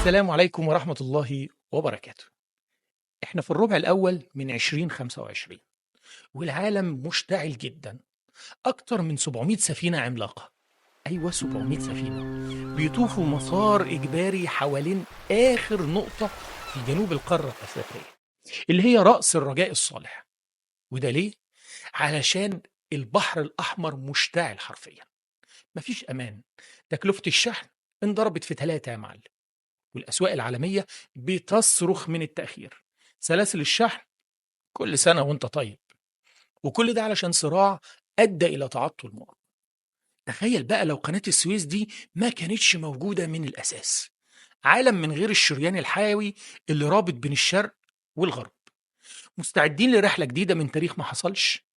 السلام عليكم ورحمة الله وبركاته. احنا في الربع الأول من 2025 والعالم مشتعل جدا. أكتر من 700 سفينة عملاقة، أيوة 700 سفينة، بيطوفوا مسار إجباري حوالين آخر نقطة في جنوب القارة الأفريقية اللي هي رأس الرجاء الصالح. وده ليه؟ علشان البحر الأحمر مشتعل حرفيا، مفيش أمان. تكلفة الشحن انضربت في 3 يا معلم، والأسواق العالمية بتصرخ من التأخير. سلاسل الشحن كل سنة وانت طيب، وكل ده علشان صراع أدى إلى تعطل مؤقت. تخيل بقى لو قناة السويس دي ما كانتش موجودة من الأساس، عالم من غير الشريان الحيوي اللي رابط بين الشرق والغرب. مستعدين لرحلة جديدة من تاريخ ما حصلش؟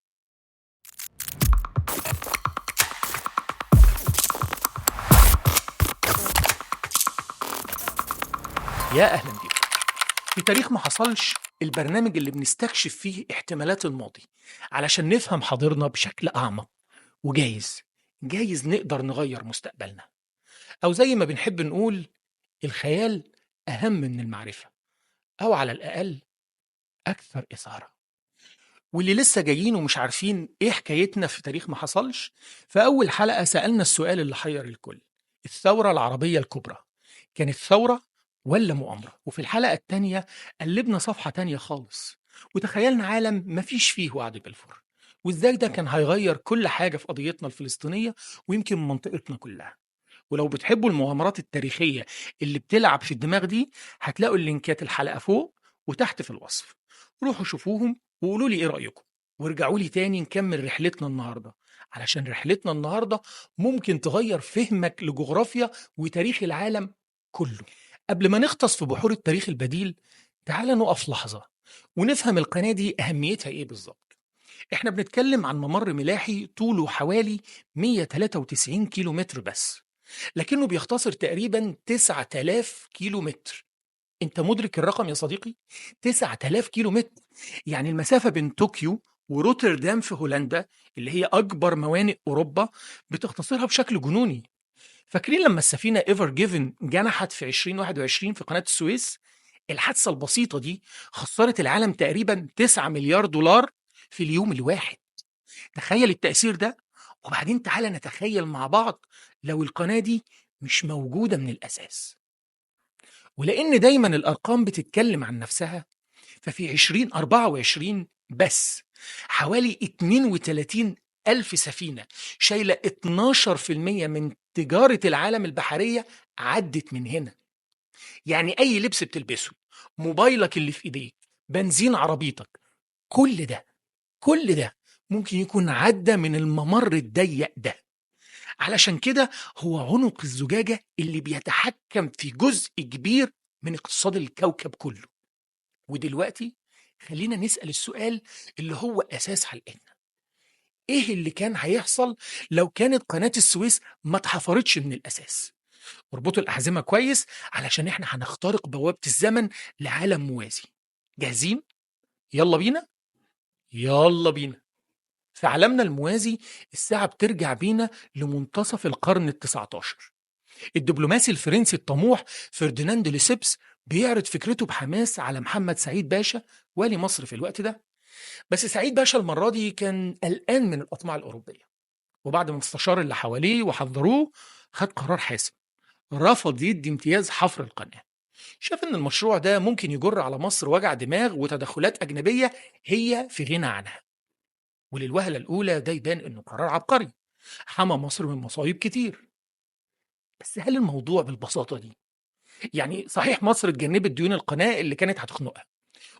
يا أهلا بيكم في تاريخ ما حصلش، البرنامج اللي بنستكشف فيه احتمالات الماضي علشان نفهم حاضرنا بشكل أعمق، وجايز نقدر نغير مستقبلنا. أو زي ما بنحب نقول، الخيال أهم من المعرفة، أو على الأقل أكثر إثارة. واللي لسه جايين ومش عارفين إيه حكايتنا في تاريخ ما حصلش، في أول حلقة سألنا السؤال اللي حير الكل: الثورة العربية الكبرى كانت ثورة ولا مؤامرة؟ وفي الحلقة التانية قلبنا صفحة تانية خالص، وتخيلنا عالم مفيش فيه وعد بلفور، وإزاي ده كان هيغير كل حاجة في قضيتنا الفلسطينية ويمكن منطقتنا كلها. ولو بتحبوا المغامرات التاريخية اللي بتلعب في الدماغ دي، هتلاقوا اللينكات الحلقة فوق وتحت في الوصف. روحوا شوفوهم وقولوا لي ايه رأيكم، وارجعوا لي تاني نكمل رحلتنا النهاردة، علشان رحلتنا النهاردة ممكن تغير فهمك لجغرافيا وتاريخ العالم كله. قبل ما نغطس في بحور التاريخ البديل، تعال نقف لحظة ونفهم القناة دي أهميتها ايه بالظبط. احنا بنتكلم عن ممر ملاحي طوله حوالي 193 كيلو متر بس، لكنه بيختصر تقريبا 9000 كيلو متر. انت مدرك الرقم يا صديقي؟ 9000 كيلو متر، يعني المسافة بين طوكيو وروتردام في هولندا اللي هي أكبر موانئ أوروبا بتختصرها بشكل جنوني. فاكرين لما السفينة ايفر جيفن جنحت في 2021 في قناة السويس؟ الحادثة البسيطة دي خسرت العالم تقريبا 9 مليار دولار في اليوم الواحد. تخيل التأثير ده. وبعدين تعالى نتخيل مع بعض لو القناة دي مش موجودة من الأساس. ولأن دايما الأرقام بتتكلم عن نفسها، ففي 2024 بس حوالي 32 ألف سفينة شايلة 12% من تجارة العالم البحرية عدت من هنا. يعني أي لبس بتلبسه، موبايلك اللي في إيديك، بنزين عربيتك، كل ده ممكن يكون عدى من الممر الضيق ده. علشان كده هو عنق الزجاجة اللي بيتحكم في جزء كبير من اقتصاد الكوكب كله. ودلوقتي خلينا نسأل السؤال اللي هو أساس حلقتنا: إيه اللي كان هيحصل لو كانت قناة السويس ما اتحفرتش من الأساس؟ اربطوا الأحزمة كويس، علشان إحنا هنخترق بوابة الزمن لعالم موازي. جاهزين؟ يلا بينا؟ يلا بينا. في عالمنا الموازي، الساعة بترجع بينا لمنتصف القرن ال19. الدبلوماسي الفرنسي الطموح فرديناند ليسيبس بيعرض فكرته بحماس على محمد سعيد باشا، والي مصر في الوقت ده. بس سعيد باشا المرة دي كان قلقان من الأطماع الأوروبية، وبعد ما استشار اللي حواليه وحذروه، خد قرار حاسم: رفض يدي امتياز حفر القناة. شاف إن المشروع ده ممكن يجر على مصر وجع دماغ وتدخلات أجنبية هي في غنى عنها. وللوهلة الأولى ده يبان إنه قرار عبقري، حمى مصر من مصايب كتير. بس هل الموضوع بالبساطة دي؟ يعني صحيح مصر اتجنبت ديون القناة اللي كانت هتخنقها،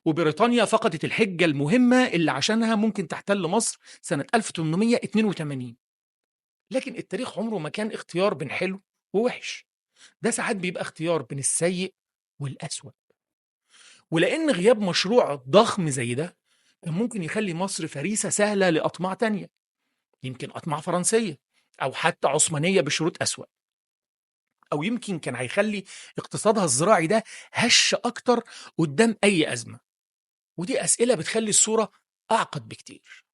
وبريطانيا فقدت الحجة المهمة اللي عشانها ممكن تحتل مصر سنة 1882، لكن التاريخ عمره ما كان اختيار بين حلو ووحش، ده ساعات بيبقى اختيار بين السيء والأسوأ. ولأن غياب مشروع ضخم زي ده كان ممكن يخلي مصر فريسة سهلة لأطماع تانية، يمكن أطماع فرنسية أو حتى عثمانية بشروط أسوأ، أو يمكن كان هيخلي اقتصادها الزراعي ده هش أكتر قدام أي أزمة. ودي أسئلة بتخلي الصورة أعقد بكتير.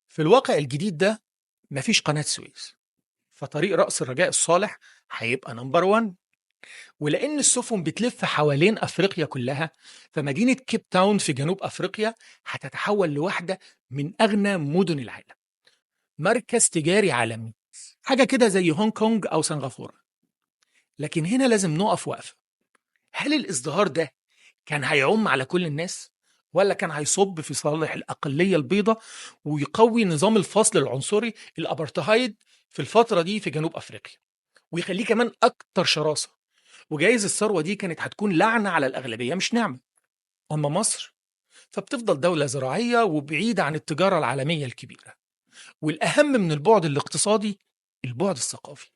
في الواقع الجديد ده مفيش قناة سويس، فطريق رأس الرجاء الصالح هيبقى نمبر 1. ولأن السفن بتلف حوالين أفريقيا كلها، فمدينة كيب تاون في جنوب أفريقيا هتتحول لواحدة من أغنى مدن العالم، مركز تجاري عالمي، حاجة كده زي هونج كونج أو سنغافورة. لكن هنا لازم نقف وقفة. هل الازدهار ده كان هيعم على كل الناس؟ ولا كان هيصب في صالح الأقلية البيضاء ويقوي نظام الفصل العنصري الأبرتهايد في الفترة دي في جنوب أفريقيا، ويخليه كمان أكتر شراسة؟ وجايز الثروة دي كانت هتكون لعنة على الأغلبية مش نعمة. أما مصر فبتفضل دولة زراعية وبعيدة عن التجارة العالمية الكبيرة، والأهم من البعد الاقتصادي البعد الثقافي.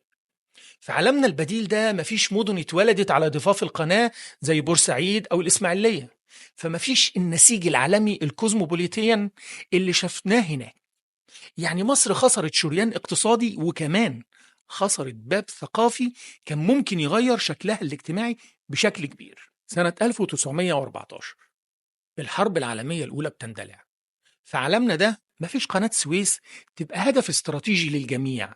في عالمنا البديل ده مفيش مدن اتولدت على ضفاف القناة زي بورسعيد أو الإسماعيلية، فمفيش النسيج العالمي الكوزموبوليتيان اللي شفناه هناك. يعني مصر خسرت شريان اقتصادي، وكمان خسرت باب ثقافي كان ممكن يغير شكلها الاجتماعي بشكل كبير. سنة 1914 الحرب العالمية الأولى بتندلع. في عالمنا ده مفيش قناة سويس تبقى هدف استراتيجي للجميع،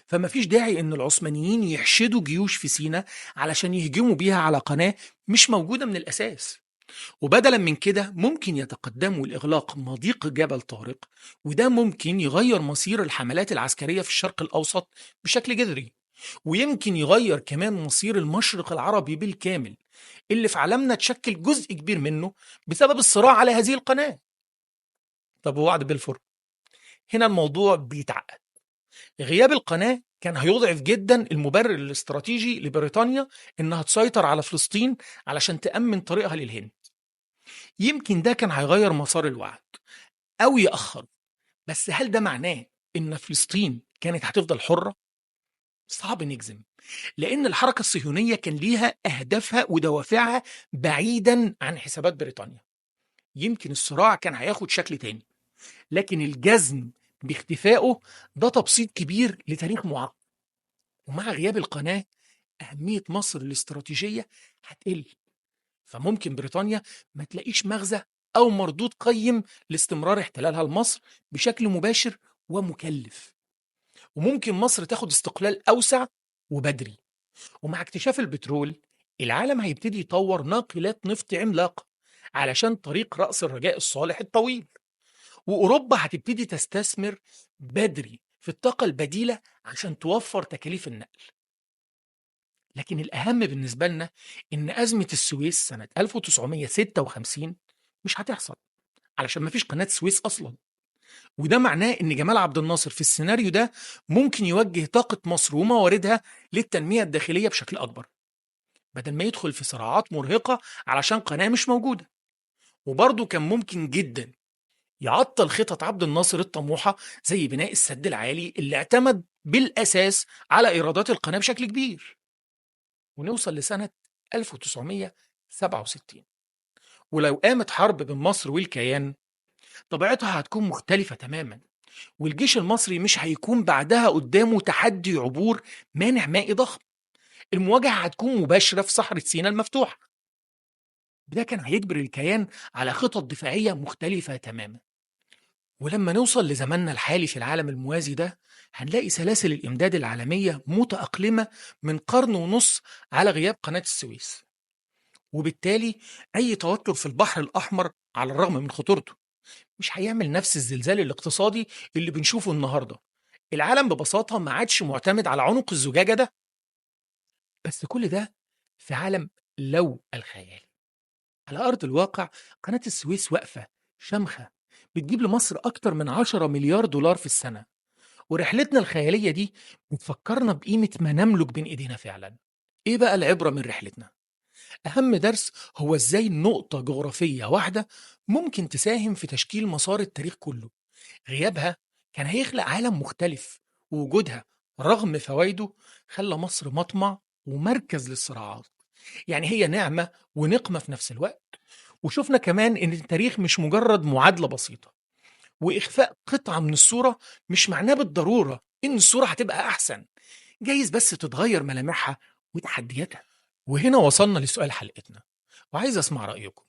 فمفيش داعي إن العثمانيين يحشدوا جيوش في سيناء علشان يهجموا بيها على قناة مش موجودة من الأساس. وبدلا من كده ممكن يتقدموا لإغلاق مضيق جبل طارق، وده ممكن يغير مصير الحملات العسكرية في الشرق الأوسط بشكل جذري، ويمكن يغير كمان مصير المشرق العربي بالكامل اللي في عالمنا تشكل جزء كبير منه بسبب الصراع على هذه القناة. طب ووعد بلفور؟ هنا الموضوع بيتعقد. غياب القناة كان هيضعف جدا المبرر الاستراتيجي لبريطانيا إنها تسيطر على فلسطين علشان تأمن طريقها للهند. يمكن ده كان هيغير مسار الوعد أو يأخر، بس هل ده معناه إن فلسطين كانت هتفضل حرة؟ صعب نجزم، لأن الحركة الصهيونية كان ليها أهدافها ودوافعها بعيدا عن حسابات بريطانيا. يمكن الصراع كان هياخد شكل تاني، لكن الجزم باختفائه ده تبسيط كبير لتاريخ معقد. ومع غياب القناة أهمية مصر الاستراتيجية هتقل، فممكن بريطانيا ما تلاقيش مغزى أو مردود قيم لاستمرار احتلالها لمصر بشكل مباشر ومكلف. وممكن مصر تاخد استقلال أوسع وبدري. ومع اكتشاف البترول العالم هيبتدي يطور ناقلات نفط عملاقة علشان طريق رأس الرجاء الصالح الطويل. وأوروبا هتبتدي تستثمر بدري في الطاقة البديلة عشان توفر تكاليف النقل. لكن الأهم بالنسبة لنا إن أزمة السويس سنة 1956 مش هتحصل علشان مفيش قناة سويس أصلا. وده معناه إن جمال عبد الناصر في السيناريو ده ممكن يوجه طاقة مصر ومواردها للتنمية الداخلية بشكل أكبر، بدل ما يدخل في صراعات مرهقة علشان قناة مش موجودة. وبرضه كان ممكن جدا يعطل خطط عبد الناصر الطموحة زي بناء السد العالي اللي اعتمد بالأساس على إيرادات القناة بشكل كبير. ونوصل لسنة 1967 ولو قامت حرب بين مصر والكيان طبيعتها هتكون مختلفة تماما، والجيش المصري مش هيكون بعدها قدامه تحدي عبور مانع مائي ضخم. المواجهة هتكون مباشرة في صحراء سيناء المفتوحة. ده كان هيجبر الكيان على خطط دفاعية مختلفة تماما. ولما نوصل لزماننا الحالي في العالم الموازي ده هنلاقي سلاسل الإمداد العالمية متأقلمة من قرن ونص على غياب قناة السويس. وبالتالي أي توتر في البحر الأحمر على الرغم من خطورته مش هيعمل نفس الزلزال الاقتصادي اللي بنشوفه النهاردة. العالم ببساطة ما عادش معتمد على عنق الزجاجة ده. بس كل ده في عالم لو الخيال. على أرض الواقع قناة السويس واقفة شامخة، بتجيب لمصر أكتر من 10 مليار دولار في السنة. ورحلتنا الخيالية دي بتفكرنا بقيمة ما نملك بين إيدينا فعلا. إيه بقى العبرة من رحلتنا؟ أهم درس هو إزاي نقطة جغرافية واحدة ممكن تساهم في تشكيل مسار التاريخ كله. غيابها كان هيخلق عالم مختلف، ووجودها رغم فوائده خلى مصر مطمع ومركز للصراعات. يعني هي نعمة ونقمة في نفس الوقت. وشفنا كمان إن التاريخ مش مجرد معادلة بسيطة، وإخفاء قطعة من الصورة مش معناه بالضرورة إن الصورة هتبقى أحسن. جايز بس تتغير ملامحها وتحدياتها. وهنا وصلنا لسؤال حلقتنا، وعايز أسمع رأيكم.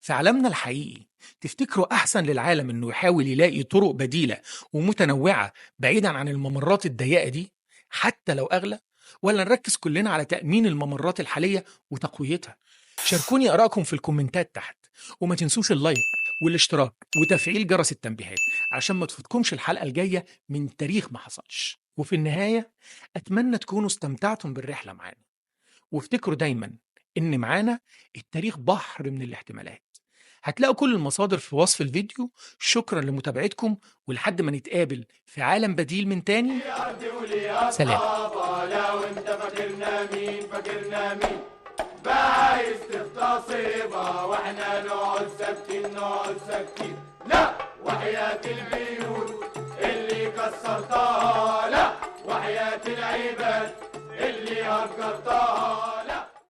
في عالمنا الحقيقي تفتكروا أحسن للعالم إنه يحاول يلاقي طرق بديلة ومتنوعة بعيدا عن الممرات الضيقة دي حتى لو أغلى، ولا نركز كلنا على تأمين الممرات الحالية وتقويتها؟ شاركوني آرائكم في الكومنتات تحت، وما تنسوش اللايك والاشتراك وتفعيل جرس التنبيهات عشان ما تفوتكمش الحلقة الجاية من تاريخ ما حصلش. وفي النهاية أتمنى تكونوا استمتعتم بالرحلة معانا، وافتكروا دايما إن معانا التاريخ بحر من الاحتمالات. هتلاقوا كل المصادر في وصف الفيديو. شكرا لمتابعتكم، ولحد ما نتقابل في عالم بديل من تاني. سلام. لو انت فاكرنا مين فاكرنا مين بقى عايز تغتصبها واحنا نقعد ساكتين نقعد ساكتين؟ لا، وحياة البيوت اللي كسرتها، لا وحياة العباد اللي هجرتها.